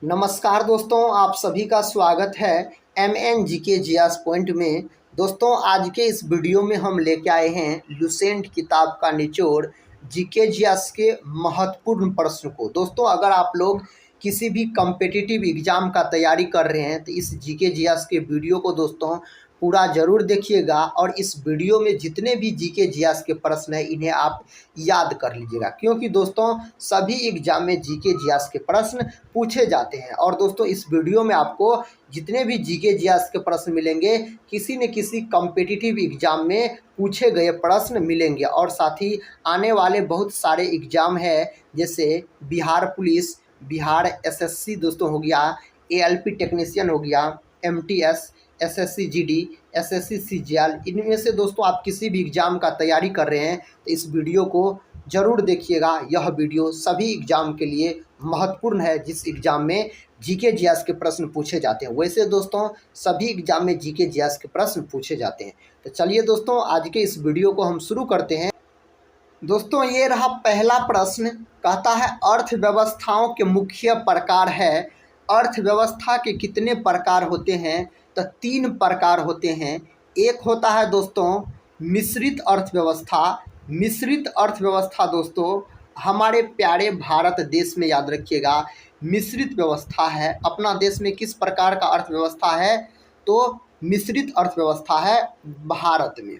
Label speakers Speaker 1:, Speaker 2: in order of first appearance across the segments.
Speaker 1: नमस्कार दोस्तों, आप सभी का स्वागत है MN GK जियास पॉइंट में। दोस्तों, आज के इस वीडियो में हम लेके आए हैं लुसेंट किताब का निचोड़ जीके जियास के महत्वपूर्ण प्रश्न को। दोस्तों, अगर आप लोग किसी भी कम्पिटिटिव एग्ज़ाम का तैयारी कर रहे हैं तो इस जीके जियास के वीडियो को दोस्तों पूरा ज़रूर देखिएगा और इस वीडियो में जितने भी जीके जियास के प्रश्न हैं इन्हें आप याद कर लीजिएगा, क्योंकि दोस्तों सभी एग्जाम में जीके जियास के प्रश्न पूछे जाते हैं। और दोस्तों इस वीडियो में आपको जितने भी जीके जियास के प्रश्न मिलेंगे किसी न किसी कम्पिटिटिव एग्जाम में पूछे गए प्रश्न मिलेंगे। और साथ ही आने वाले बहुत सारे एग्जाम हैं, जैसे बिहार पुलिस, बिहार SSC दोस्तों हो गया, ALP टेक्नीशियन हो गया, MTS, SSC GD, SSC CGL। इनमें से दोस्तों आप किसी भी एग्ज़ाम का तैयारी कर रहे हैं तो इस वीडियो को ज़रूर देखिएगा। यह वीडियो सभी एग्ज़ाम के लिए महत्वपूर्ण है जिस एग्ज़ाम में जीके जियास के प्रश्न पूछे जाते हैं। वैसे दोस्तों सभी एग्ज़ाम में जीके जियास के प्रश्न पूछे जाते हैं। तो चलिए दोस्तों आज के इस वीडियो को हम शुरू करते हैं। दोस्तों ये रहा पहला प्रश्न, कहता है अर्थव्यवस्थाओं के मुख्य प्रकार है। अर्थव्यवस्था के कितने प्रकार होते हैं? तो 3 प्रकार होते हैं। एक होता है दोस्तों मिश्रित अर्थव्यवस्था। मिश्रित अर्थव्यवस्था दोस्तों हमारे प्यारे भारत देश में याद रखिएगा मिश्रित व्यवस्था है। अपना देश में किस प्रकार का अर्थव्यवस्था है? तो मिश्रित अर्थव्यवस्था है भारत में।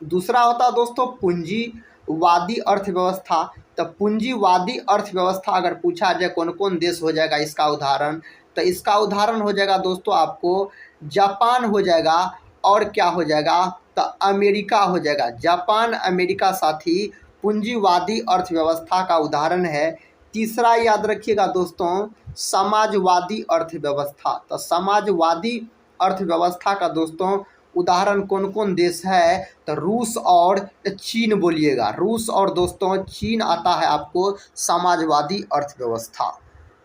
Speaker 1: दूसरा होता है दोस्तों पूंजीवादी अर्थव्यवस्था। तो पूंजीवादी अर्थव्यवस्था अगर पूछा जाए कौन कौन देश हो जाएगा इसका उदाहरण, तो इसका उदाहरण हो जाएगा दोस्तों आपको जापान हो जाएगा, और क्या हो जाएगा तो अमेरिका हो जाएगा। जापान, अमेरिका साथ ही पूंजीवादी अर्थव्यवस्था का उदाहरण है। तीसरा याद रखिएगा दोस्तों समाजवादी अर्थव्यवस्था। तो समाजवादी अर्थव्यवस्था का दोस्तों उदाहरण कौन कौन देश है? तो रूस और चीन बोलिएगा। रूस और दोस्तों चीन आता है आपको समाजवादी अर्थव्यवस्था।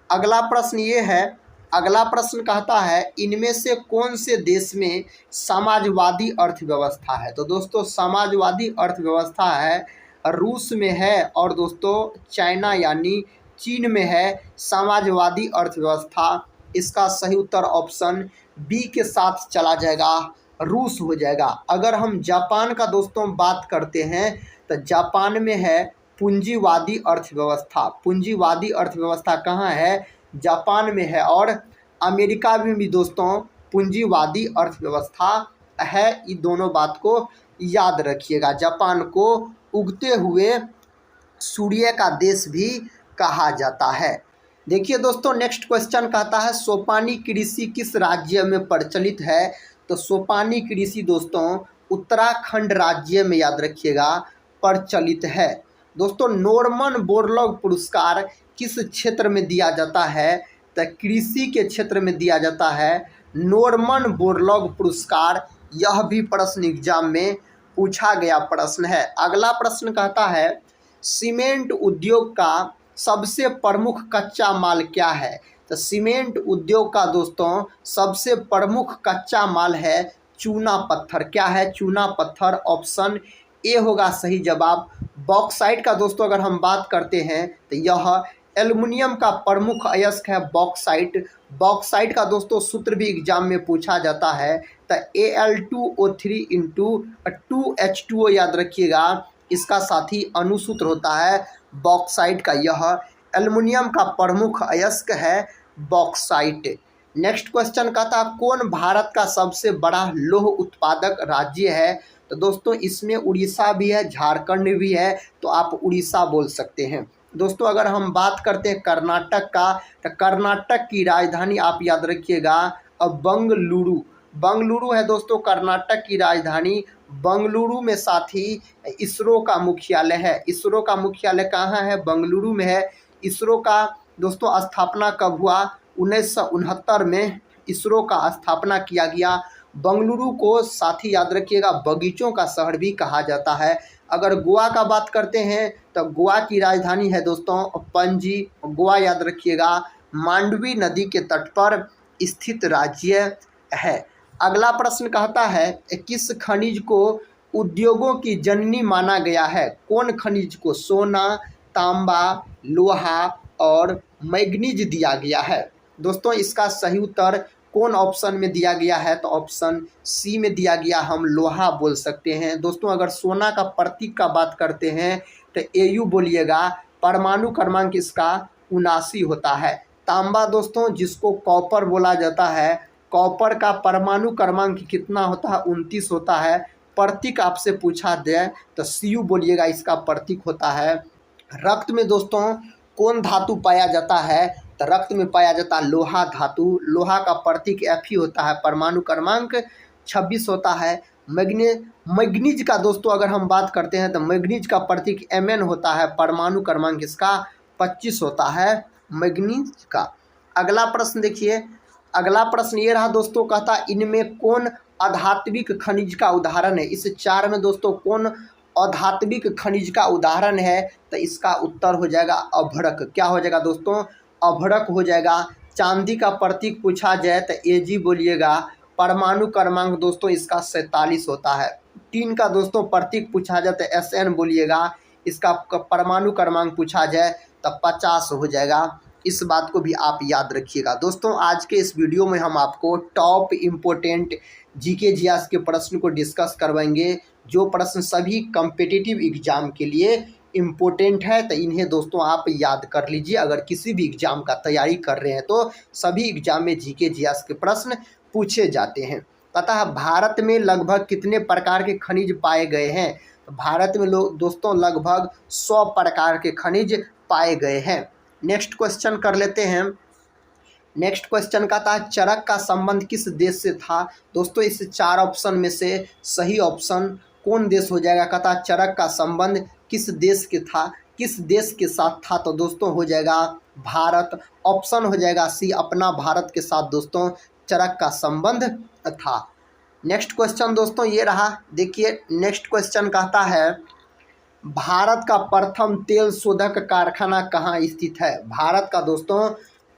Speaker 1: अगला प्रश्न ये है, अगला प्रश्न कहता है इनमें से कौन से देश में समाजवादी अर्थव्यवस्था है? तो दोस्तों समाजवादी अर्थव्यवस्था है रूस में है, और दोस्तों चाइना यानी चीन में है समाजवादी अर्थव्यवस्था। इसका सही उत्तर ऑप्शन बी के साथ चला जाएगा, रूस हो जाएगा। अगर हम जापान का दोस्तों बात करते हैं तो जापान में है पूंजीवादी अर्थव्यवस्था। पूंजीवादी अर्थव्यवस्था कहाँ है? जापान में है। और अमेरिका में भी दोस्तों पूंजीवादी अर्थव्यवस्था है। ये दोनों बात को याद रखिएगा। जापान को उगते हुए सूर्य का देश भी कहा जाता है। देखिए दोस्तों नेक्स्ट क्वेश्चन कहता है सोपानी कृषि किस राज्य में प्रचलित है? तो सोपानी कृषि दोस्तों उत्तराखंड राज्य में याद रखिएगा प्रचलित है। दोस्तों नॉर्मन बोरलॉग पुरस्कार किस क्षेत्र में दिया जाता है? तो कृषि के क्षेत्र में दिया जाता है नॉर्मन बोरलॉग पुरस्कार। यह भी प्रश्न एग्जाम में पूछा गया प्रश्न है। अगला प्रश्न कहता है सीमेंट उद्योग का सबसे प्रमुख कच्चा माल क्या है? तो सीमेंट उद्योग का दोस्तों सबसे प्रमुख कच्चा माल है चूना पत्थर। क्या है? चूना पत्थर। ऑप्शन ए होगा सही जवाब। बॉक्साइट का दोस्तों अगर हम बात करते हैं तो यह एल्युमिनियम का प्रमुख अयस्क है बॉक्साइट। बॉक्साइट का दोस्तों सूत्र भी एग्जाम में पूछा जाता है, तो Al2O3 इंटू 2H2O याद रखिएगा। इसका साथ ही अनुसूत्र होता है बॉक्साइट का। यह एल्युमिनियम का प्रमुख अयस्क है बॉक्साइट। नेक्स्ट क्वेश्चन कहता है कौन भारत का सबसे बड़ा लौह उत्पादक राज्य है? तो दोस्तों इसमें उड़ीसा भी है, झारखंड भी है, तो आप उड़ीसा बोल सकते हैं। दोस्तों अगर हम बात करते हैं कर्नाटक का, तो कर्नाटक की राजधानी आप याद रखिएगा अब बंगलुरु। बंगलुरु है दोस्तों कर्नाटक की राजधानी। बंगलुरु में साथ ही इसरो का मुख्यालय है। इसरो का मुख्यालय कहाँ है? बंगलुरु में है। इसरो का दोस्तों स्थापना कब हुआ? 1969 में इसरो का स्थापना किया गया। बंगलुरु को साथ ही याद रखिएगा बगीचों का शहर भी कहा जाता है। अगर गोवा का बात करते हैं तो गोवा की राजधानी है दोस्तों पणजी। गोवा याद रखिएगा मांडवी नदी के तट पर स्थित राज्य है। अगला प्रश्न कहता है किस खनिज को उद्योगों की जननी माना गया है? कौन खनिज को? सोना, तांबा, लोहा और मैग्नीज दिया गया है। दोस्तों इसका सही उत्तर कौन ऑप्शन में दिया गया है? तो ऑप्शन सी में दिया गया, हम लोहा बोल सकते हैं। दोस्तों अगर सोना का प्रतीक का बात करते हैं तो Au बोलिएगा। परमाणु क्रमांक इसका 79 होता है। तांबा दोस्तों जिसको कॉपर बोला जाता है, कॉपर का परमाणु क्रमांक कितना होता है? 29 होता है। प्रतीक आपसे पूछा जाए तो Cu बोलिएगा, इसका प्रतीक होता है। रक्त में दोस्तों कौन धातु पाया जाता है? तो रक्त में पाया जाता है लोहा धातु। लोहा का प्रतीक Fe होता है, परमाणु क्रमांक 26 होता है। मैग्नीज का दोस्तों अगर हम बात करते हैं तो मैग्नीज का प्रतीक Mn होता है, परमाणु क्रमांक इसका 25 होता है मैग्नीज का। अगला प्रश्न देखिए, अगला प्रश्न ये रहा दोस्तों, कहता इनमें कौन अधात्विक खनिज का उदाहरण है? इस चार में दोस्तों कौन अधात्विक खनिज का उदाहरण है? तो इसका उत्तर हो जाएगा अभ्रक। क्या हो जाएगा दोस्तों? अभ्रक हो जाएगा। चांदी का प्रतीक पूछा जाए तो Ag बोलिएगा। परमाणु क्रमांक दोस्तों इसका 47 होता है। टीन का दोस्तों प्रतीक पूछा जाए तो Sn बोलिएगा। इसका परमाणु क्रमांक पूछा जाए तो 50 हो जाएगा। इस बात को भी आप याद रखिएगा। दोस्तों आज के इस वीडियो में हम आपको टॉप इम्पोर्टेंट जीके जीएस के प्रश्न को डिस्कस करवाएंगे, जो प्रश्न सभी कॉम्पिटिटिव एग्जाम के लिए इम्पोर्टेंट है। तो इन्हें दोस्तों आप याद कर लीजिए। अगर किसी भी एग्जाम का तैयारी कर रहे हैं तो सभी एग्जाम में जीके जीएस के प्रश्न पूछे जाते हैं। अतः भारत में लगभग कितने प्रकार के खनिज पाए गए हैं? तो भारत में दोस्तों लगभग 100 प्रकार के खनिज पाए गए हैं। नेक्स्ट क्वेश्चन कर लेते हैं। नेक्स्ट क्वेश्चन का था चरक का संबंध किस देश से था? दोस्तों इस चार ऑप्शन में से सही ऑप्शन कौन देश हो जाएगा? कहता चरक का संबंध किस देश के था, किस देश के साथ था? तो दोस्तों हो जाएगा भारत। ऑप्शन हो जाएगा सी, अपना भारत के साथ दोस्तों चरक का संबंध था। नेक्स्ट क्वेश्चन दोस्तों ये रहा, देखिए नेक्स्ट क्वेश्चन कहता है भारत का प्रथम तेल शोधक कारखाना कहाँ स्थित है? भारत का दोस्तों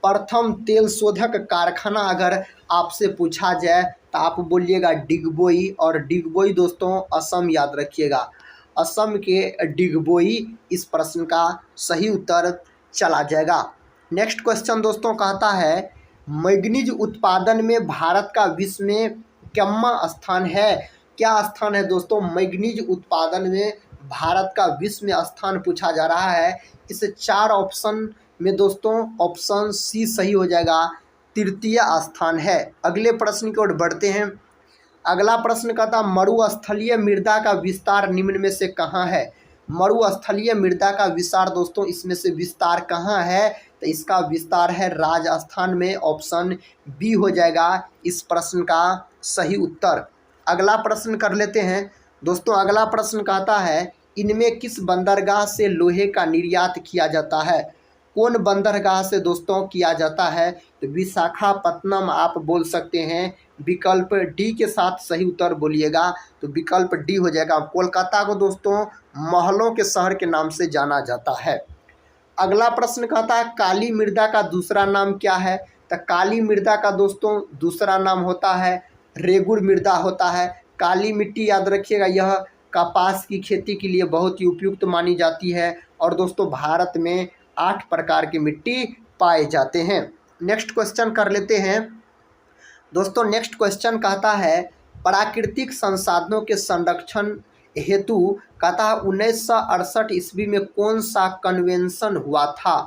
Speaker 1: प्रथम तेल शोधक कारखाना अगर आपसे पूछा जाए तो आप बोलिएगा डिगबोई। और डिगबोई दोस्तों असम याद रखिएगा, असम के डिगबोई इस प्रश्न का सही उत्तर चला जाएगा। नेक्स्ट क्वेश्चन दोस्तों कहता है मैग्नीज उत्पादन में भारत का विश्व में कितना स्थान है? क्या स्थान है दोस्तों? मैग्नीज उत्पादन में भारत का विश्व में स्थान पूछा जा रहा है। इस चार ऑप्शन में दोस्तों ऑप्शन सी सही हो जाएगा, तृतीय स्थान है। अगले प्रश्न की ओर बढ़ते हैं। अगला प्रश्न कहता मरुस्थलीय मृदा का विस्तार निम्न में से कहाँ है? मरुस्थलीय मृदा का विस्तार दोस्तों इसमें से विस्तार कहाँ है? तो इसका विस्तार है राजस्थान में। ऑप्शन बी हो जाएगा इस प्रश्न का सही उत्तर। अगला प्रश्न कर लेते हैं दोस्तों। अगला प्रश्न कहता है इनमें किस बंदरगाह से लोहे का निर्यात किया जाता है? कौन बंदरगाह से दोस्तों किया जाता है? तो विशाखापत्तनम आप बोल सकते हैं। विकल्प डी के साथ सही उत्तर बोलिएगा, तो विकल्प डी हो जाएगा। कोलकाता को दोस्तों महलों के शहर के नाम से जाना जाता है। अगला प्रश्न कहता है काली मृदा का दूसरा नाम क्या है? तो काली मृदा का दोस्तों दूसरा नाम होता है रेगुड़ मृदा होता है। काली मिट्टी याद रखिएगा, यह कपास की खेती के लिए बहुत ही उपयुक्त मानी जाती है। और दोस्तों भारत में 8 प्रकार की मिट्टी पाए जाते हैं। नेक्स्ट क्वेश्चन कर लेते हैं दोस्तों। नेक्स्ट क्वेश्चन कहता है प्राकृतिक संसाधनों के संरक्षण हेतु कहता है 1968 ईस्वी में कौन सा कन्वेंशन हुआ था?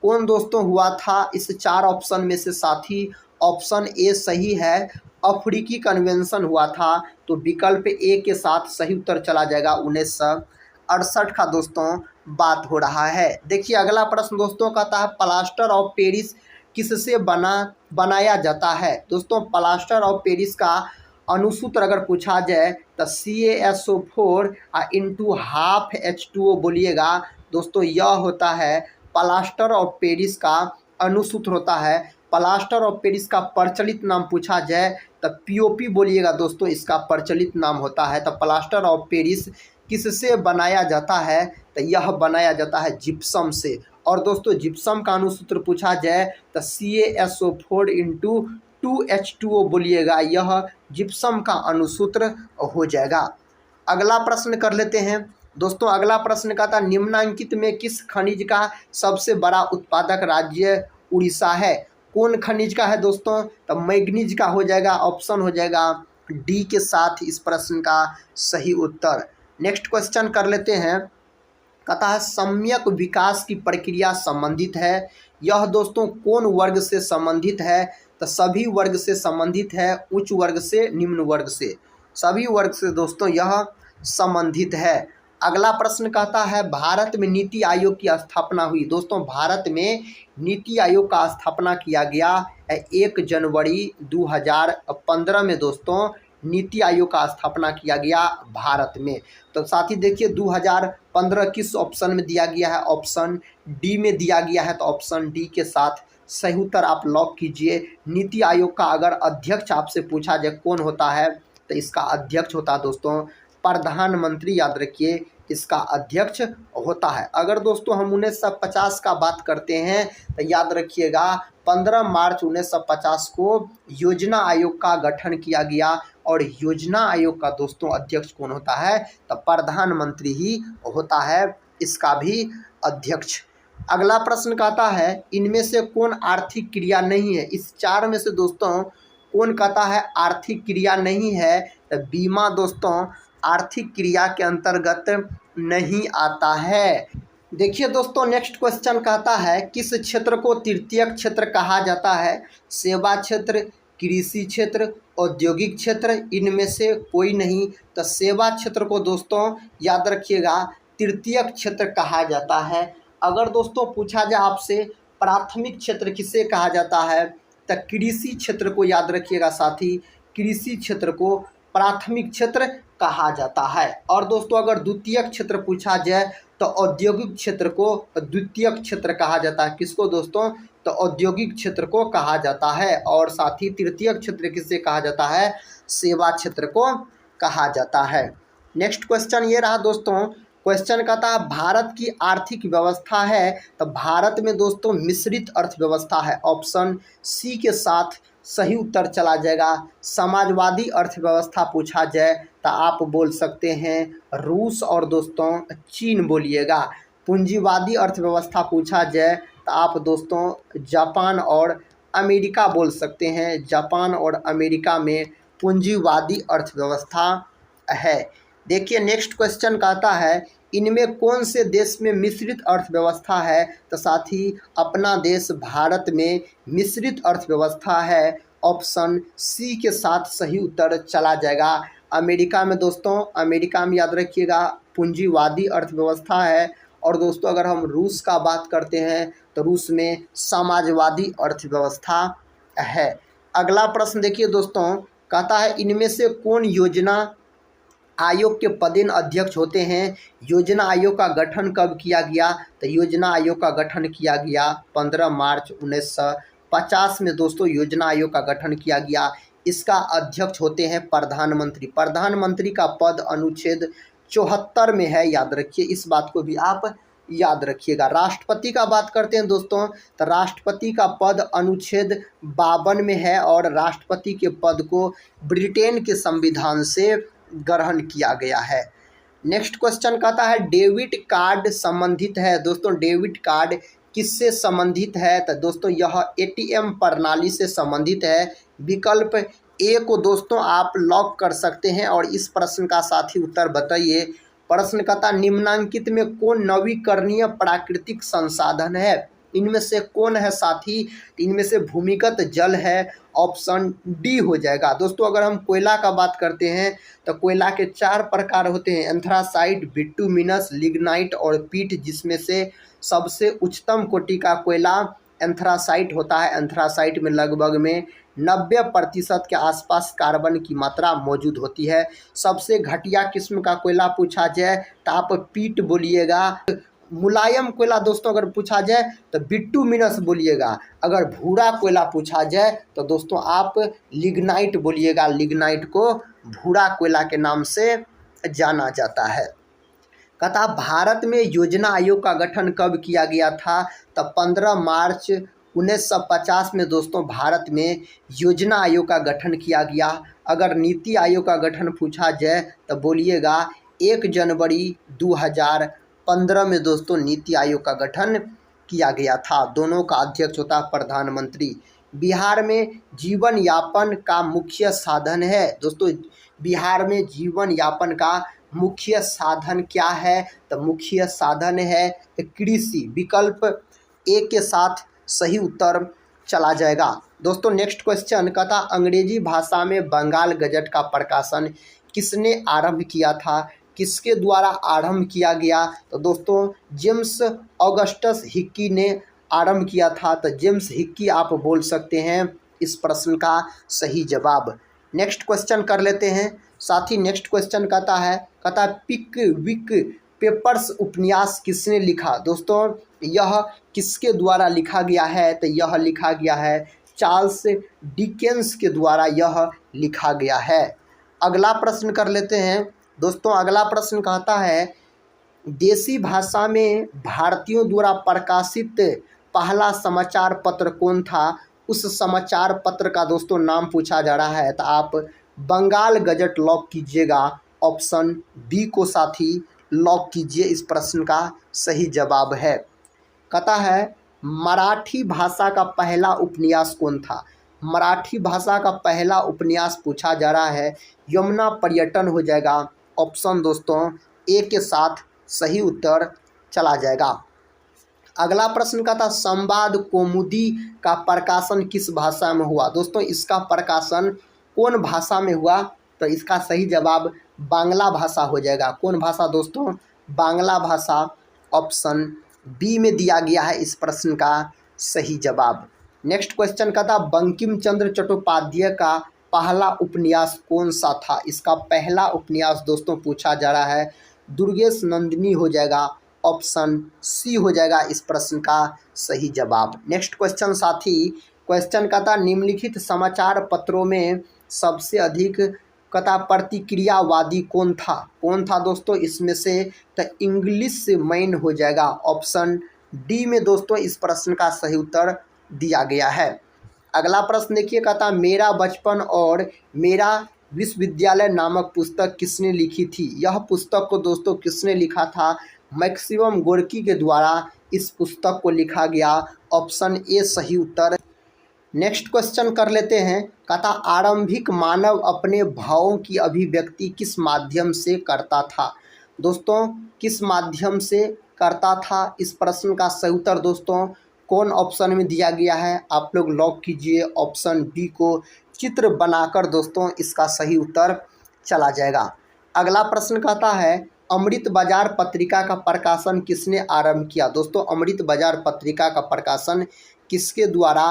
Speaker 1: कौन दोस्तों हुआ था? इस चार ऑप्शन में से साथी ऑप्शन ए सही है, अफ्रीकी कन्वेंशन हुआ था। तो विकल्प ए के साथ सही उत्तर चला जाएगा। 1968 का दोस्तों बात हो रहा है। देखिए अगला प्रश्न दोस्तों कहता है प्लास्टर ऑफ पेरिस किससे बनाया जाता है? दोस्तों प्लास्टर ऑफ पेरिस का अनुसूत्र अगर पूछा जाए तो CaSO4 इंटू हाफ H2O बोलिएगा। दोस्तों यह होता है प्लास्टर ऑफ पेरिस का अनुसूत्र होता है। प्लास्टर ऑफ पेरिस का प्रचलित नाम पूछा जाए तो POP बोलिएगा दोस्तों, इसका प्रचलित नाम होता है। तो प्लास्टर ऑफ पेरिस किससे बनाया जाता है? तो यह बनाया जाता है जिप्सम से। और दोस्तों जिप्सम का अनुसूत्र पूछा जाए तो CaSO4 इंटू 2H2O बोलिएगा, यह जिप्सम का अनुसूत्र हो जाएगा। अगला प्रश्न कर लेते हैं दोस्तों। अगला प्रश्न का था निम्नांकित में किस खनिज का सबसे बड़ा उत्पादक राज्य उड़ीसा है? कौन खनिज का है दोस्तों? तो मैग्नीज का हो जाएगा, ऑप्शन हो जाएगा डी के साथ इस प्रश्न का सही उत्तर। नेक्स्ट क्वेश्चन कर लेते हैं। कहता है सम्यक विकास की प्रक्रिया संबंधित है, यह दोस्तों कौन वर्ग से संबंधित है? तो सभी वर्ग से संबंधित है, उच्च वर्ग से निम्न वर्ग से, सभी वर्ग से दोस्तों यह संबंधित है। अगला प्रश्न कहता है भारत में नीति आयोग की स्थापना हुई। दोस्तों भारत में नीति आयोग का स्थापना किया गया 1 जनवरी 2015 में दोस्तों नीति आयोग का स्थापना किया गया भारत में। तो साथ ही देखिए 2015 किस ऑप्शन में दिया गया है? ऑप्शन डी में दिया गया है। तो ऑप्शन डी के साथ सही उत्तर आप लॉक कीजिए। नीति आयोग का अगर अध्यक्ष आपसे पूछा जाए कौन होता है, तो इसका अध्यक्ष होता है दोस्तों प्रधानमंत्री, याद रखिए इसका अध्यक्ष होता है। अगर दोस्तों हम 1950 का बात करते हैं तो याद रखिएगा 15 मार्च 1950 को योजना आयोग का गठन किया गया और योजना आयोग का दोस्तों अध्यक्ष कौन होता है? तो प्रधानमंत्री ही होता है इसका भी अध्यक्ष। अगला प्रश्न कहता है इनमें से कौन आर्थिक क्रिया नहीं है? इस चार में से दोस्तों कौन कहता है आर्थिक क्रिया नहीं है? तो बीमा दोस्तों आर्थिक क्रिया के अंतर्गत नहीं आता है। देखिए दोस्तों नेक्स्ट क्वेश्चन कहता है किस क्षेत्र को तृतीयक क्षेत्र कहा जाता है? सेवा क्षेत्र, कृषि क्षेत्र, औद्योगिक क्षेत्र, इनमें से कोई नहीं। तो सेवा क्षेत्र को दोस्तों याद रखिएगा तृतीयक क्षेत्र कहा जाता है। अगर दोस्तों पूछा जाए आपसे प्राथमिक क्षेत्र किसे कहा जाता है? तो कृषि क्षेत्र को याद रखिएगा साथी, कृषि क्षेत्र को प्राथमिक क्षेत्र कहा जाता है। और दोस्तों अगर द्वितीयक क्षेत्र पूछा जाए तो औद्योगिक क्षेत्र को द्वितीयक क्षेत्र कहा जाता है। किसको दोस्तों? तो औद्योगिक क्षेत्र को कहा जाता है। और साथ ही तृतीयक क्षेत्र किसे कहा जाता है? सेवा क्षेत्र को कहा जाता है। नेक्स्ट क्वेश्चन ये रहा दोस्तों, क्वेश्चन कहता है भारत की आर्थिक व्यवस्था है। तो भारत में दोस्तों मिश्रित अर्थव्यवस्था है, ऑप्शन सी के साथ सही उत्तर चला जाएगा। समाजवादी अर्थव्यवस्था पूछा जाए तो आप बोल सकते हैं रूस और दोस्तों चीन बोलिएगा। पूंजीवादी अर्थव्यवस्था पूछा जाए तो आप दोस्तों जापान और अमेरिका बोल सकते हैं। जापान और अमेरिका में पूंजीवादी अर्थव्यवस्था है। देखिए नेक्स्ट क्वेश्चन कहता है इनमें कौन से देश में मिश्रित अर्थव्यवस्था है? तो साथ ही अपना देश भारत में मिश्रित अर्थव्यवस्था है, ऑप्शन सी के साथ सही उत्तर चला जाएगा। अमेरिका में दोस्तों, अमेरिका में याद रखिएगा पूंजीवादी अर्थव्यवस्था है। और दोस्तों अगर हम रूस का बात करते हैं तो रूस में समाजवादी अर्थव्यवस्था है। अगला प्रश्न देखिए दोस्तों, कहता है इनमें से कौन योजना आयोग के पदेन अध्यक्ष होते हैं? योजना आयोग का गठन कब किया गया? तो योजना आयोग का गठन किया गया 15 मार्च 1950 में दोस्तों योजना आयोग का गठन किया गया। इसका अध्यक्ष होते हैं प्रधानमंत्री। प्रधानमंत्री का पद अनुच्छेद 74 में है, याद रखिए, इस बात को भी आप याद रखिएगा। राष्ट्रपति का बात करते हैं दोस्तों, तो राष्ट्रपति का पद अनुच्छेद 52 में है और राष्ट्रपति के पद को ब्रिटेन के संविधान से ग्रहण किया गया है। नेक्स्ट क्वेश्चन कहता है डेबिट कार्ड संबंधित है। दोस्तों डेबिट कार्ड किससे संबंधित है? तो दोस्तों यह एटीएम प्रणाली से संबंधित है। विकल्प ए को दोस्तों आप लॉक कर सकते हैं और इस प्रश्न का साथ ही उत्तर बताइए। प्रश्न कहता निम्नांकित में कौन नवीकरणीय प्राकृतिक संसाधन है? इनमें से कौन है साथी? इनमें से भूमिगत जल है, ऑप्शन डी हो जाएगा। दोस्तों अगर हम कोयला का बात करते हैं तो कोयला के 4 प्रकार होते हैं, एंथ्रासाइट, बिटुमिनस, लिग्नाइट और पीट, जिसमें से सबसे उच्चतम कोटि का कोयला एंथ्रासाइट होता है। एंथ्रासाइट में लगभग में 90% के आसपास कार्बन की मात्रा मौजूद होती है। सबसे घटिया किस्म का कोयला पूछा जाए तो आप पीट बोलिएगा। मुलायम कोयला दोस्तों अगर पूछा जाए तो बिटुमिनस बोलिएगा। अगर भूरा कोयला पूछा जाए तो दोस्तों आप लिग्नाइट बोलिएगा। लिग्नाइट को भूरा कोयला के नाम से जाना जाता है। कहता भारत में योजना आयोग का गठन कब किया गया था? तो 15 मार्च 1950 में दोस्तों भारत में योजना आयोग का गठन किया गया। अगर नीति आयोग का गठन पूछा जाए तो बोलिएगा 1 जनवरी 2015 में दोस्तों नीति आयोग का गठन किया गया था। दोनों का अध्यक्ष होता प्रधानमंत्री। बिहार में जीवन यापन का मुख्य साधन है। दोस्तों बिहार में जीवन यापन का मुख्य साधन क्या है? तो मुख्य साधन है कृषि। विकल्प ए के साथ सही उत्तर चला जाएगा। दोस्तों नेक्स्ट क्वेश्चन कहता अंग्रेजी भाषा में बंगाल गजट का प्रकाशन किसने आरंभ किया था? किसके द्वारा आरंभ किया गया? तो दोस्तों जेम्स ऑगस्टस हिक्की ने आरंभ किया था। तो जेम्स हिक्की आप बोल सकते हैं इस प्रश्न का सही जवाब। नेक्स्ट क्वेश्चन कर लेते हैं। साथ ही नेक्स्ट क्वेश्चन कहता पिकविक पेपर्स उपन्यास किसने लिखा? दोस्तों यह किसके द्वारा लिखा गया है? तो यह लिखा गया है चार्ल्स डिकेंस के द्वारा यह लिखा गया है। अगला प्रश्न कर लेते हैं। दोस्तों अगला प्रश्न कहता है देसी भाषा में भारतीयों द्वारा प्रकाशित पहला समाचार पत्र कौन था? उस समाचार पत्र का दोस्तों नाम पूछा जा रहा है। तो आप बंगाल गजट लॉक कीजिएगा। ऑप्शन बी को साथी लॉक कीजिए। इस प्रश्न का सही जवाब है। कहता है मराठी भाषा का पहला उपन्यास कौन था? मराठी भाषा का पहला उपन्यास पूछा जा रहा है। यमुना पर्यटन हो जाएगा। ऑप्शन दोस्तों ए के साथ सही उत्तर चला जाएगा। अगला प्रश्न का था संवाद कौमुदी का प्रकाशन किस भाषा में हुआ? दोस्तों इसका प्रकाशन कौन भाषा में हुआ? तो इसका सही जवाब बांग्ला भाषा हो जाएगा। कौन भाषा दोस्तों? बांग्ला भाषा। ऑप्शन बी में दिया गया है इस प्रश्न का सही जवाब। नेक्स्ट क्वेश्चन का था बंकिम चंद्र चट्टोपाध्याय का पहला उपन्यास कौन सा था? इसका पहला उपन्यास दोस्तों पूछा जा रहा है दुर्गेश नंदिनी हो जाएगा। ऑप्शन सी हो जाएगा इस प्रश्न का सही जवाब। नेक्स्ट क्वेश्चन साथी क्वेश्चन का था निम्नलिखित समाचार पत्रों में सबसे अधिक कथा प्रतिक्रियावादी कौन था? कौन था दोस्तों इसमें से? तो इंग्लिश मैन हो जाएगा। ऑप्शन डी में दोस्तों इस प्रश्न का सही उत्तर दिया गया है। अगला प्रश्न देखिए कहता मेरा बचपन और मेरा विश्वविद्यालय नामक पुस्तक किसने लिखी थी? यह पुस्तक को दोस्तों किसने लिखा था? मैक्सिमम गोर्की के द्वारा इस पुस्तक को लिखा गया। ऑप्शन ए सही उत्तर। नेक्स्ट क्वेश्चन कर लेते हैं। कहता आरंभिक मानव अपने भावों की अभिव्यक्ति किस माध्यम से करता था? दोस्तों किस माध्यम से करता था? इस प्रश्न का सही उत्तर दोस्तों कौन ऑप्शन में दिया गया है? आप लोग लॉक कीजिए ऑप्शन बी को। चित्र बनाकर दोस्तों इसका सही उत्तर चला जाएगा। अगला प्रश्न कहता है अमृत बाजार पत्रिका का प्रकाशन किसने आरंभ किया? दोस्तों अमृत बाजार पत्रिका का प्रकाशन किसके द्वारा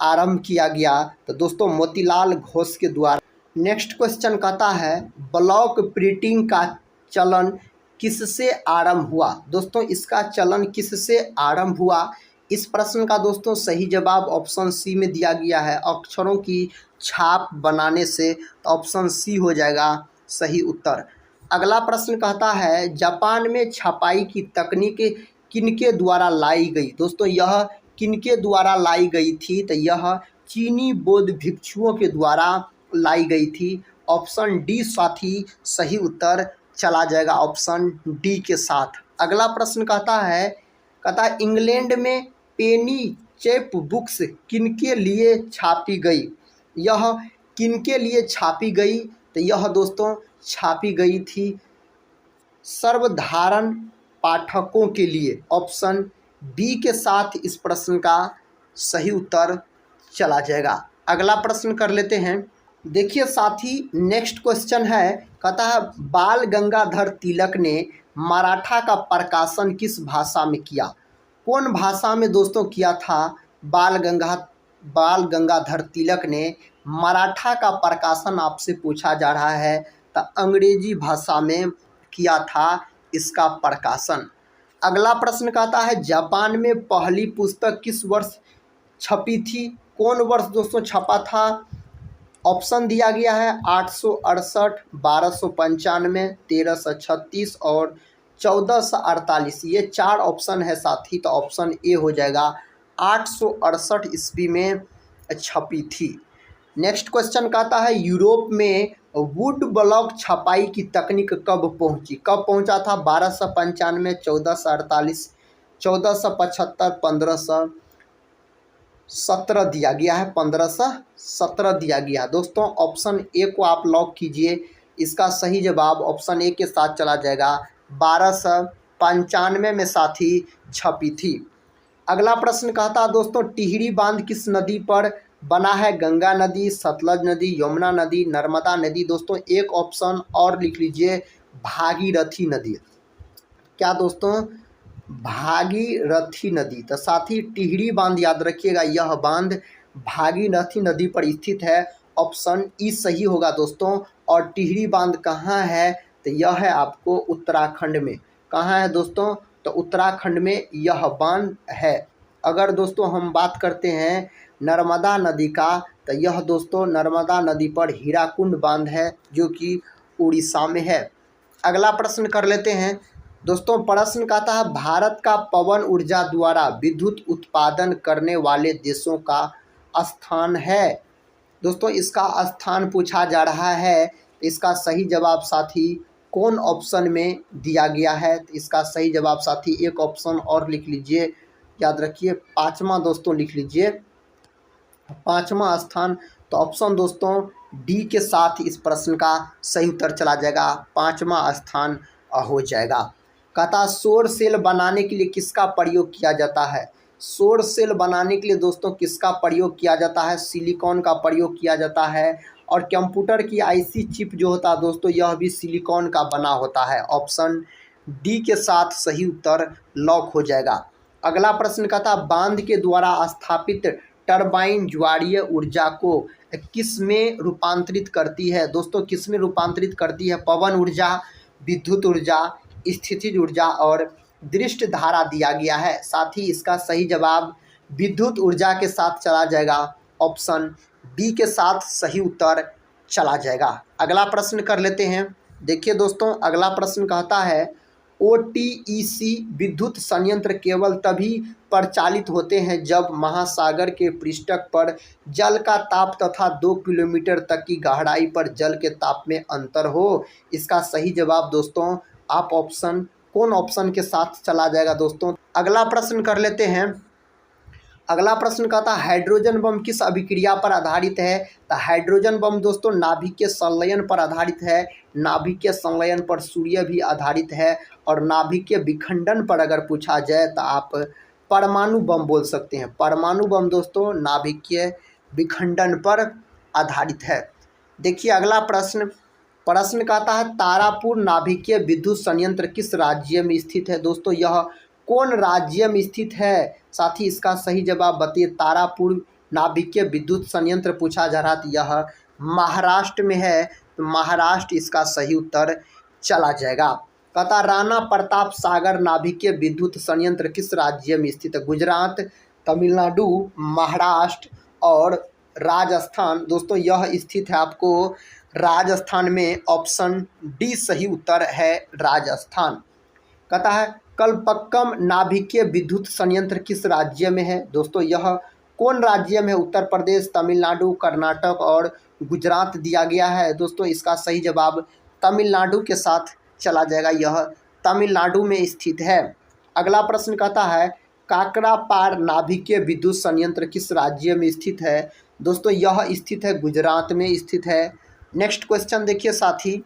Speaker 1: आरंभ किया गया? तो दोस्तों मोतीलाल घोष के द्वारा। नेक्स्ट क्वेश्चन कहता है ब्लॉक प्रिंटिंग का चलन किससे आरंभ हुआ? दोस्तों इसका चलन किससे आरंभ हुआ? इस प्रश्न का दोस्तों सही जवाब ऑप्शन सी में दिया गया है अक्षरों की छाप बनाने से। तो ऑप्शन सी हो जाएगा सही उत्तर। अगला प्रश्न कहता है जापान में छपाई की तकनीक किनके द्वारा लाई गई? दोस्तों यह किनके द्वारा लाई गई थी? तो यह चीनी बौद्ध भिक्षुओं के द्वारा लाई गई थी। ऑप्शन डी साथी सही उत्तर चला जाएगा ऑप्शन डी के साथ। अगला प्रश्न कहता है इंग्लैंड में पेनी चैप बुक्स किनके लिए छापी गई? यह किनके लिए छापी गई? तो यह दोस्तों छापी गई थी सर्वधारण पाठकों के लिए। ऑप्शन बी के साथ इस प्रश्न का सही उत्तर चला जाएगा। अगला प्रश्न कर लेते हैं। देखिए साथी नेक्स्ट क्वेश्चन है कहता है बाल गंगाधर तिलक ने मराठा का प्रकाशन किस भाषा में किया? कौन भाषा में दोस्तों किया था? बाल गंगाधर तिलक ने मराठा का प्रकाशन आपसे पूछा जा रहा है। तो अंग्रेजी भाषा में किया था इसका प्रकाशन। अगला प्रश्न कहता है जापान में पहली पुस्तक किस वर्ष छपी थी? कौन वर्ष दोस्तों छपा था? ऑप्शन दिया गया है 868, 1295, 1336 और 1448। ये चार ऑप्शन है साथी। तो ऑप्शन ए हो जाएगा 868 ईस्वी में छपी थी। नेक्स्ट क्वेश्चन कहता है यूरोप में वुड ब्लॉक छपाई की तकनीक कब पहुंची? कब पहुंचा था? 1295, 1448, 1475, 1517 दिया गया है, 1517 दिया गया। दोस्तों ऑप्शन ए को आप लॉक कीजिए। इसका सही जवाब ऑप्शन ए के साथ चला जाएगा। 1295 में साथी छपी थी। अगला प्रश्न कहता है दोस्तों, टिहरी बांध किस नदी पर बना है? गंगा नदी, सतलज नदी, यमुना नदी, नर्मदा नदी। दोस्तों एक ऑप्शन और लिख लीजिए, भागीरथी नदी। क्या दोस्तों? भागीरथी नदी। तो साथी टिहरी बांध याद रखिएगा, यह बांध भागीरथी नदी पर स्थित है। ऑप्शन ई सही होगा दोस्तों। और टिहरी बांध कहाँ है? तो यह है आपको उत्तराखंड में। कहाँ है दोस्तों? तो उत्तराखंड में यह बांध है। अगर दोस्तों हम बात करते हैं नर्मदा नदी का, तो यह दोस्तों नर्मदा नदी पर हीराकुंड बांध है, जो कि उड़ीसा में है। अगला प्रश्न कर लेते हैं दोस्तों। प्रश्न कहता है, भारत का पवन ऊर्जा द्वारा विद्युत उत्पादन करने वाले देशों का स्थान है। दोस्तों इसका स्थान पूछा जा रहा है। इसका सही जवाब साथी कौन ऑप्शन में दिया गया है? तो इसका सही जवाब साथी एक ऑप्शन और लिख लीजिए, याद रखिए 5वां दोस्तों लिख लीजिए, 5वां स्थान। तो ऑप्शन दोस्तों डी के साथ इस प्रश्न का सही उत्तर चला जाएगा, 5वां स्थान हो जाएगा। कहता सौर सेल बनाने के लिए किसका प्रयोग किया जाता है? सौर सेल बनाने के लिए दोस्तों किसका प्रयोग किया जाता है? सिलिकॉन का प्रयोग किया जाता है। और कंप्यूटर की आईसी चिप जो होता है दोस्तों, यह भी सिलिकॉन का बना होता है। ऑप्शन डी के साथ सही उत्तर लॉक हो जाएगा। अगला प्रश्न कहता बांध के द्वारा स्थापित टरबाइन ज्वारीय ऊर्जा को किस में रूपांतरित करती है? दोस्तों किस में रूपांतरित करती है? पवन ऊर्जा, विद्युत ऊर्जा, स्थितिज ऊर्जा और दृष्ट धारा दिया गया है। साथ ही इसका सही जवाब विद्युत ऊर्जा के साथ चला जाएगा। ऑप्शन बी के साथ सही उत्तर चला जाएगा। अगला प्रश्न कर लेते हैं। देखिए दोस्तों अगला प्रश्न कहता है, ओटीईसी विद्युत संयंत्र केवल तभी परिचालित होते हैं जब महासागर के पृष्ठक पर जल का ताप तथा 2 किलोमीटर तक की गहराई पर जल के ताप में अंतर हो। इसका सही जवाब दोस्तों आप ऑप्शन कौन ऑप्शन के साथ चला जाएगा दोस्तों? अगला प्रश्न कर लेते हैं। अगला प्रश्न कहता है, हाइड्रोजन बम किस अभिक्रिया पर आधारित है? तो हाइड्रोजन बम दोस्तों नाभिकीय संलयन पर आधारित है। नाभिकीय संलयन पर सूर्य भी आधारित है। और नाभिकीय विखंडन पर अगर पूछा जाए तो आप परमाणु बम बोल सकते हैं। परमाणु बम दोस्तों नाभिकीय विखंडन पर आधारित है। देखिए अगला प्रश्न कहता है, तारापुर नाभिकीय विद्युत संयंत्र किस राज्य में स्थित है? दोस्तों यह कौन राज्य में स्थित है? साथ ही इसका सही जवाब बताइए। तारापुर नाभिकीय विद्युत संयंत्र पूछा जा रहा था, यह महाराष्ट्र में है। तो महाराष्ट्र इसका सही उत्तर चला जाएगा। कहता राणा प्रताप सागर नाभिकीय विद्युत संयंत्र किस राज्य में स्थित है? गुजरात, तमिलनाडु, महाराष्ट्र और राजस्थान। दोस्तों यह स्थित है आपको राजस्थान में। ऑप्शन डी सही उत्तर है, राजस्थान। कहता है कल्पक्कम नाभिकीय विद्युत संयंत्र किस राज्य में है? दोस्तों यह कौन राज्य में है? उत्तर प्रदेश, तमिलनाडु, कर्नाटक और गुजरात दिया गया है। दोस्तों इसका सही जवाब तमिलनाडु के साथ चला जाएगा, यह तमिलनाडु में स्थित है। अगला प्रश्न कहता है, काकरापार नाभिकीय विद्युत संयंत्र किस राज्य में स्थित है? दोस्तों यह स्थित है गुजरात में स्थित है। नेक्स्ट क्वेश्चन देखिए साथी,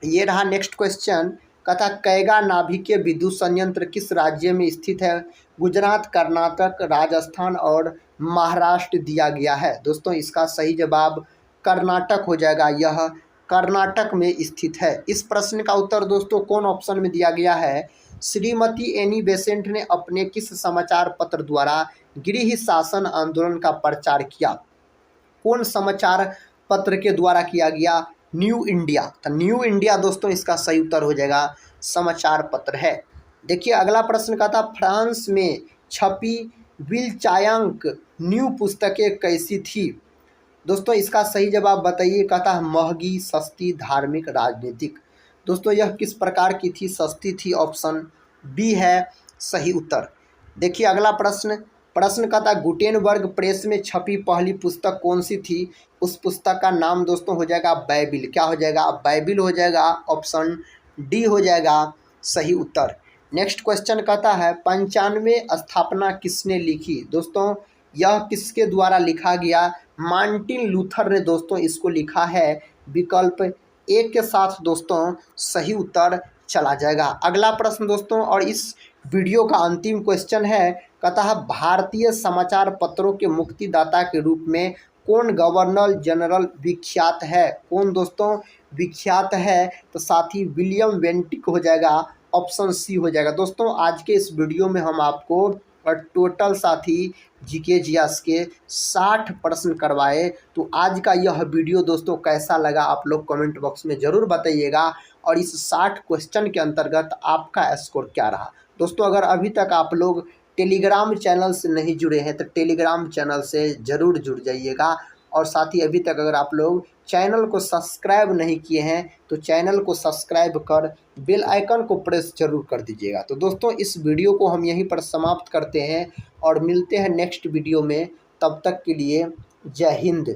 Speaker 1: ये रहा नेक्स्ट क्वेश्चन। कहता कैगा नाभिकीय विद्युत संयंत्र किस राज्य में स्थित है? गुजरात, कर्नाटक, राजस्थान और महाराष्ट्र दिया गया है। दोस्तों इसका सही जवाब कर्नाटक हो जाएगा, यह कर्नाटक में स्थित है। इस प्रश्न का उत्तर दोस्तों कौन ऑप्शन में दिया गया है? श्रीमती एनी बेसेंट ने अपने किस समाचार पत्र द्वारा गृह शासन आंदोलन का प्रचार किया? कौन समाचार पत्र के द्वारा किया गया? New India. तो न्यू इंडिया दोस्तों इसका सही उत्तर हो जाएगा, समाचार पत्र है। देखिए अगला प्रश्न का था, फ्रांस में छपी विल्चायांक न्यू पुस्तकें कैसी थी? दोस्तों इसका सही जवाब बताइए। कहता है महंगी, सस्ती, धार्मिक, राजनीतिक। दोस्तों यह किस प्रकार की थी? सस्ती थी। ऑप्शन बी है सही उत्तर। देखिए अगला प्रश्न कहता है गुटेनबर्ग प्रेस में छपी पहली पुस्तक कौन सी थी? उस पुस्तक का नाम दोस्तों हो जाएगा बाइबिल। क्या हो जाएगा? बाइबिल हो जाएगा। ऑप्शन डी हो जाएगा सही उत्तर। नेक्स्ट क्वेश्चन कहता है 95 स्थापना किसने लिखी? दोस्तों यह किसके द्वारा लिखा गया? मार्टिन लूथर ने दोस्तों इसको लिखा है। विकल्प ए के साथ दोस्तों सही उत्तर चला जाएगा। अगला प्रश्न दोस्तों, और इस वीडियो का अंतिम क्वेश्चन है, कहता है भारतीय समाचार पत्रों के मुक्तिदाता के रूप में कौन गवर्नर जनरल विख्यात है? कौन दोस्तों विख्यात है? तो साथी विलियम बेंटिक हो जाएगा, ऑप्शन सी हो जाएगा। दोस्तों आज के इस वीडियो में हम आपको टोटल साथी जीके जियास के 60 प्रश्न करवाए। तो आज का यह वीडियो दोस्तों कैसा लगा आप लोग कमेंट बॉक्स में ज़रूर बताइएगा, और इस 60 क्वेश्चन के अंतर्गत आपका स्कोर क्या रहा। दोस्तों अगर अभी तक आप लोग टेलीग्राम चैनल से नहीं जुड़े हैं तो टेलीग्राम चैनल से ज़रूर जुड़ जाइएगा, और साथ ही अभी तक अगर आप लोग चैनल को सब्सक्राइब नहीं किए हैं तो चैनल को सब्सक्राइब कर बेल आइकन को प्रेस जरूर कर दीजिएगा। तो दोस्तों इस वीडियो को हम यहीं पर समाप्त करते हैं और मिलते हैं नेक्स्ट वीडियो में। तब तक के लिए जय हिंद।